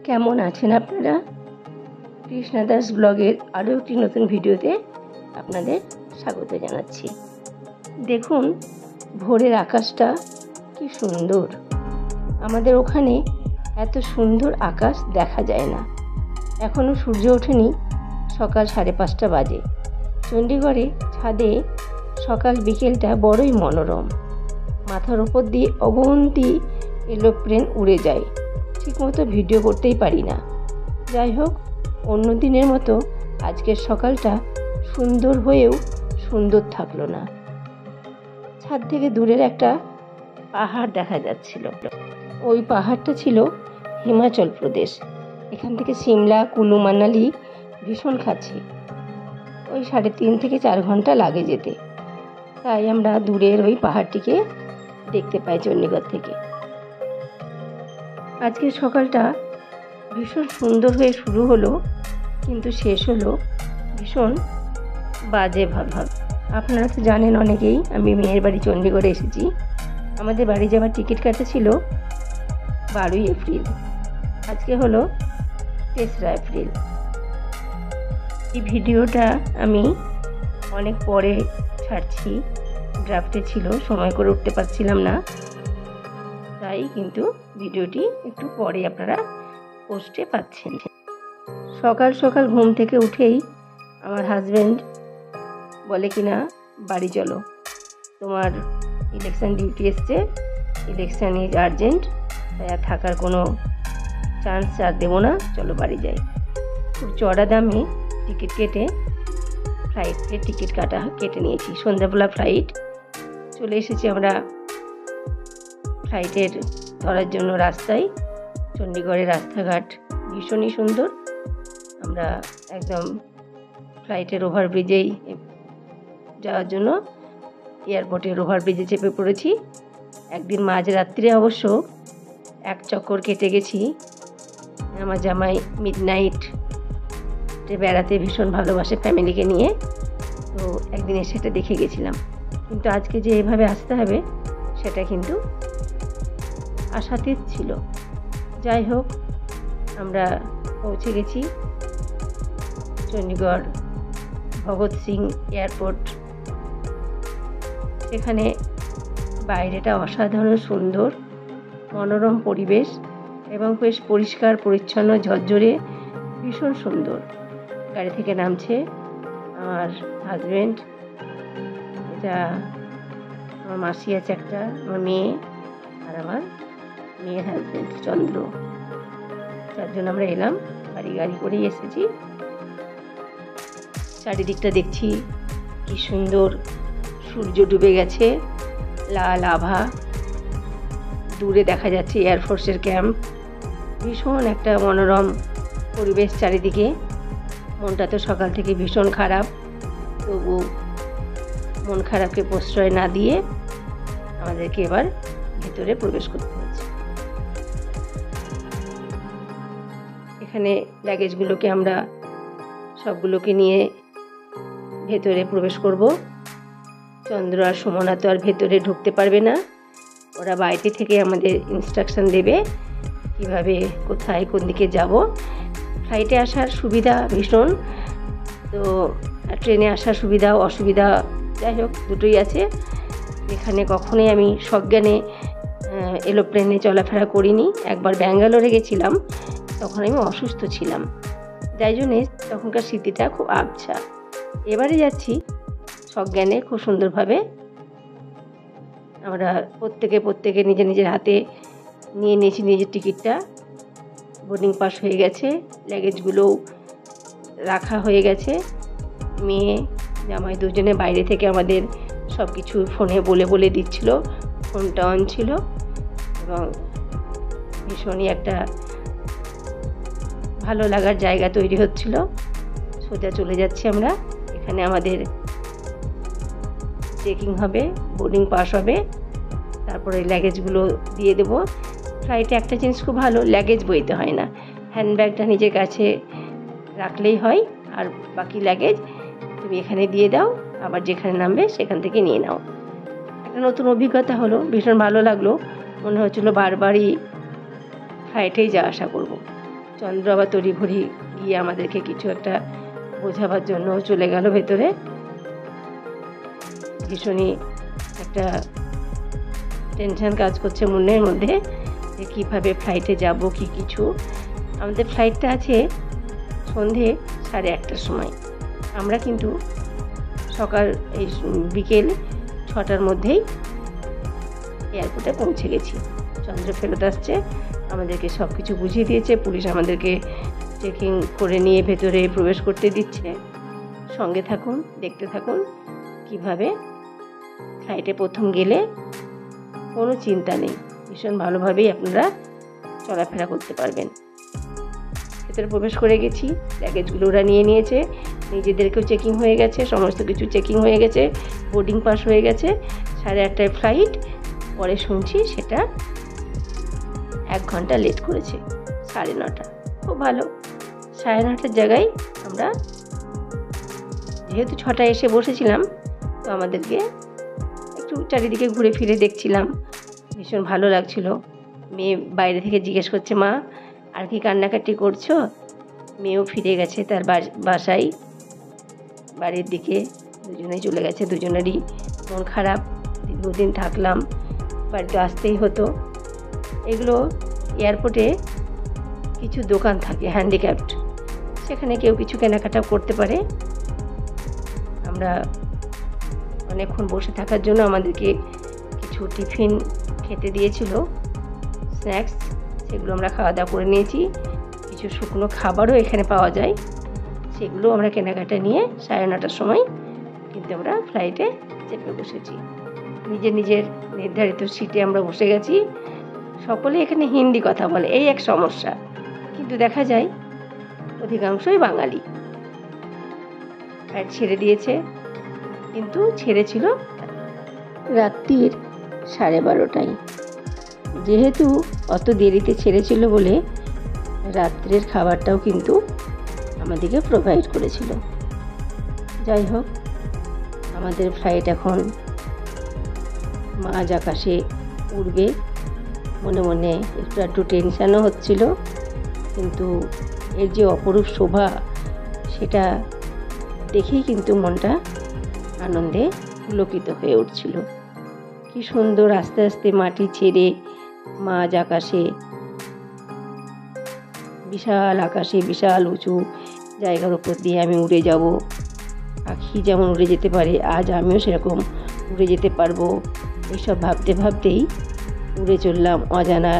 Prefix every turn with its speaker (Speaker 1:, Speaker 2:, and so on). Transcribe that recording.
Speaker 1: কেমন আছেন আপনারা? কৃষ্ণা দাস ব্লগের আরও একটি নতুন ভিডিওতে আপনাদের স্বাগত জানাচ্ছি। দেখুন ভোরের আকাশটা কি সুন্দর। আমাদের ওখানে এত সুন্দর আকাশ দেখা যায় না। এখনও সূর্য ওঠেনি, সকাল 5:30 বাজে। চণ্ডীগড়ে ছাদে সকাল বিকেলটা বড়ই মনোরম। মাথার ওপর দিয়ে অগুন্তি এরোপ্লেন উড়ে যায়, ঠিকমতো ভিডিও করতেই পারি না। যাই হোক, অন্য দিনের মতো আজকের সকালটা সুন্দর হয়েও সুন্দর থাকলো না। ছাদ থেকে দূরের একটা পাহাড় দেখা যাচ্ছিল। ওই পাহাড়টা ছিল হিমাচল প্রদেশ। এখান থেকে সিমলা, কুলু, মানালি ভীষণ কাছে। ওই 3.5 থেকে 4 ঘন্টা লাগে যেতে। তাই আমরা দূরের ওই পাহাড়টিকে দেখতে পাই চণ্ডীগড় থেকে। আজকের সকালটা ভীষণ সুন্দর হয়ে শুরু হলো, কিন্তু শেষ হলো ভীষণ বাজে ভাব। আপনারা তো জানেন অনেকেই, আমি মেয়ের বাড়ি চণ্ডীগড়ে এসেছি। আমাদের বাড়ি যাওয়ার টিকিট কাটা ছিল 12 এপ্রিল। আজকে হলো 3রা এপ্রিল। এই ভিডিওটা আমি অনেক পরে ছাড়ছি, ড্রাফটে ছিল, সময় করে উঠতে পারছিলাম না। তাই কিন্তু ভিডিওটি একটু পরে আপনারা পোস্টে পাচ্ছেন। সকাল সকাল ঘুম থেকে উঠেই আমার হাজব্যান্ড বলে কিনা, বাড়ি চলো, তোমার ইলেকশন ডিউটি এসছে, ইলেকশন ইজ আর্জেন্ট, তাই আর থাকার কোনো চান্স আর দেবো না, চলো বাড়ি যাই। খুব চড়া দামে টিকিট কেটে ফ্লাইটের টিকিট কেটে নিয়েছি। সন্ধ্যাবেলা ফ্লাইট, চলে এসেছি আমরা ফ্লাইটের ধরার জন্য রাস্তায়। চণ্ডীগড়ের রাস্তাঘাট ভীষণই সুন্দর। আমরা একদম ফ্লাইটের ওভারব্রিজেই যাওয়ার জন্য এয়ারপোর্টের ওভারব্রিজে চেপে পড়েছি। একদিন মাঝরাত্রে অবশ্য এক চক্কর কেটে গেছি। আমার জামাই মিডনাইটে বেড়াতে ভীষণ ভালোবাসে ফ্যামিলিকে নিয়ে, তো একদিন সেটা দেখে গেছিলাম। কিন্তু আজকে যে এভাবে আসতে হবে সেটা কিন্তু আশাতীত ছিল। যাই হোক, আমরা পৌঁছে গেছি চণ্ডীগড় ভগৎ সিং এয়ারপোর্ট। সেখানে বাইরেটা অসাধারণ সুন্দর, মনোরম পরিবেশ এবং বেশ পরিষ্কার পরিচ্ছন্ন, ঝরঝরে, ভীষণ সুন্দর। গাড়ি থেকে নামছে আমার হাজব্যান্ড, এটা আমার মাসি আছে একটা, আমার মেয়ে আর আমার মেয়ের হাজব্যান্ড চন্দ্র। 4 জন আমরা এলাম, গাড়ি করেই এসেছি। চারিদিকটা দেখছি কি সুন্দর, সূর্য ডুবে গেছে, লাল আভা, দূরে দেখা যাচ্ছে এয়ারফোর্সের ক্যাম্প। ভীষণ একটা মনোরম পরিবেশ চারিদিকে। মনটা তো সকাল থেকে ভীষণ খারাপ, তবু মন খারাপকে প্রশ্রয় না দিয়ে আমাদেরকে এবার ভেতরে প্রবেশ করতে হচ্ছে। এখানে লাগেজগুলোকে আমরা সবগুলোকে নিয়ে ভেতরে প্রবেশ করব। চন্দ্র আর সুমনা তো আর ভেতরে ঢুকতে পারবে না, ওরা বাইরে থেকে আমাদের ইনস্ট্রাকশন দেবে কিভাবে, কোথায়, কোন দিকে যাব। ফ্লাইটে আসার সুবিধা ভীষণ, তো ট্রেনে আসার সুবিধা অসুবিধা যাই হোক দুটোই আছে। এখানে কখনোই আমি সজ্ঞানে এরোপ্লেনে চলাফেরা করিনি। একবার ব্যাঙ্গালোরে গেছিলাম, তখন আমি অসুস্থ ছিলাম, যাই জন্যে তখনকার স্মৃতিটা খুব আবছা। এবারে যাচ্ছি সজ্ঞানে, খুব সুন্দরভাবে। আমরা প্রত্যেকে নিজের হাতে নিয়ে নিয়েছি নিজের টিকিটটা। বোর্ডিং পাস হয়ে গেছে, লাগেজগুলোও রাখা হয়ে গেছে। মেয়ে জামাই দুজনে বাইরে থেকে আমাদের সব কিছু ফোনে বলে দিচ্ছিল, ফোনটা অন ছিল এবং ভীষণই একটা ভালো লাগার জায়গা তৈরি হচ্ছিল। সোজা চলে যাচ্ছি আমরা। এখানে আমাদের চেকিং হবে, বোর্ডিং পাস হবে, তারপরে লাগেজগুলো দিয়ে দেব। ফ্লাইটে একটা জিনিস খুব ভালো, লাগেজ বইতে হয় না, হ্যান্ডব্যাগটা নিজের কাছে রাখলেই হয়, আর বাকি লাগেজ তুমি এখানে দিয়ে দাও, আবার যেখানে নামবে সেখান থেকে নিয়ে নাও। একটা নতুন অভিজ্ঞতা হলো, ভীষণ ভালো লাগলো। মনে হচ্ছিলো বারবারই ফ্লাইটেই যাওয়া আসা করব। চন্দ্র আবার তড়িঘড়ি গিয়ে আমাদেরকে কিছু একটা বোঝাবার জন্য চলে গেল ভেতরে। ভীষণই একটা টেনশন কাজ করছে মনের মধ্যে যে কীভাবে ফ্লাইটে যাব কি কিছু। আমাদের ফ্লাইটটা আছে সন্ধে 1:30টার সময়। আমরা কিন্তু সকাল এই বিকেল 6টার মধ্যেই এয়ারপোর্টে পৌঁছে গেছি। চন্দ্র ফেরত আসছে, আমাদেরকে সব কিছু বুঝিয়ে দিয়েছে। পুলিশ আমাদেরকে চেকিং করে নিয়ে ভেতরে প্রবেশ করতে দিচ্ছে। সঙ্গে থাকুন, দেখতে থাকুন কিভাবে ফ্লাইটে প্রথম গেলে কোনো চিন্তা নেই, ভীষণ ভালোভাবেই আপনারা চলাফেরা করতে পারবেন। ভেতরে প্রবেশ করে গেছি, ব্যাগেজগুলো ওরা নিয়ে নিয়েছে, নিজেদেরকেও চেকিং হয়ে গেছে, সমস্ত কিছু চেকিং হয়ে গেছে, বোর্ডিং পাস হয়ে গেছে। 8:30টায় ফ্লাইট, পরে শুনছি সেটা 1 ঘন্টা লেট করেছে, 9:30। খুব ভালো, 9:30টার জায়গায় আমরা যেহেতু 6টায় এসে বসেছিলাম, তো আমাদেরকে একটু চারিদিকে ঘুরে ফিরে দেখছিলাম, ভীষণ ভালো লাগছিল। মেয়ে বাইরে থেকে জিজ্ঞেস করছে, মা আর কি কান্নাকাটি করছো? মেয়েও ফিরে গেছে তার বাসায়, বাড়ির দিকে দুজনেই চলে গেছে। দুজনেরই মন খারাপ, 2 দিন থাকলাম, বাড়িতে আসতেই হতো। এগুলো এয়ারপোর্টে কিছু দোকান থাকে হ্যান্ডিক্যাপড, সেখানে কেউ কিছু কেনাকাটা করতে পারে। আমরা অনেকক্ষণ বসে থাকার জন্য আমাদেরকে কিছু টিফিন খেতে দিয়েছিল, স্ন্যাক্স, সেগুলো আমরা খাওয়া দাওয়া করে নিয়েছি। কিছু শুকনো খাবারও এখানে পাওয়া যায়, সেগুলো আমরা কেনাকাটা নিয়ে 9:30টার সময় কিন্তু আমরা ফ্লাইটে চেপে বসেছি। নিজের নিজের নির্ধারিত সিটে আমরা বসে গেছি। সকলে এখানে হিন্দি কথা বলে, এই এক সমস্যা, কিন্তু দেখা যায় অধিকাংশই বাঙালি। ফ্লাইট ছেড়ে দিয়েছে, কিন্তু ছেড়েছিল রাত্রির 12:30টায়। যেহেতু অত দেরিতে ছেড়েছিল বলে রাত্রের খাবারটাও কিন্তু আমাদেরকে প্রোভাইড করেছিল। যাই হোক, আমাদের ফ্লাইট এখন মাঝ আকাশে উড়বে। মনে মনে একটু টেনশানও হচ্ছিল, কিন্তু এর যে অপরূপ শোভা সেটা দেখেই কিন্তু মনটা আনন্দে পুলকিত হয়ে উঠছিল। কি সুন্দর আস্তে আস্তে মাটি ছেড়ে মাঝ আকাশে, বিশাল আকাশে, বিশাল উঁচু জায়গার উপর দিয়ে আমি উড়ে যাব। পাখি যেমন উড়ে যেতে পারে, আজ আমিও সেরকম উড়ে যেতে পারবো, এইসব ভাবতে ভাবতেই উড়ে চললাম অজানা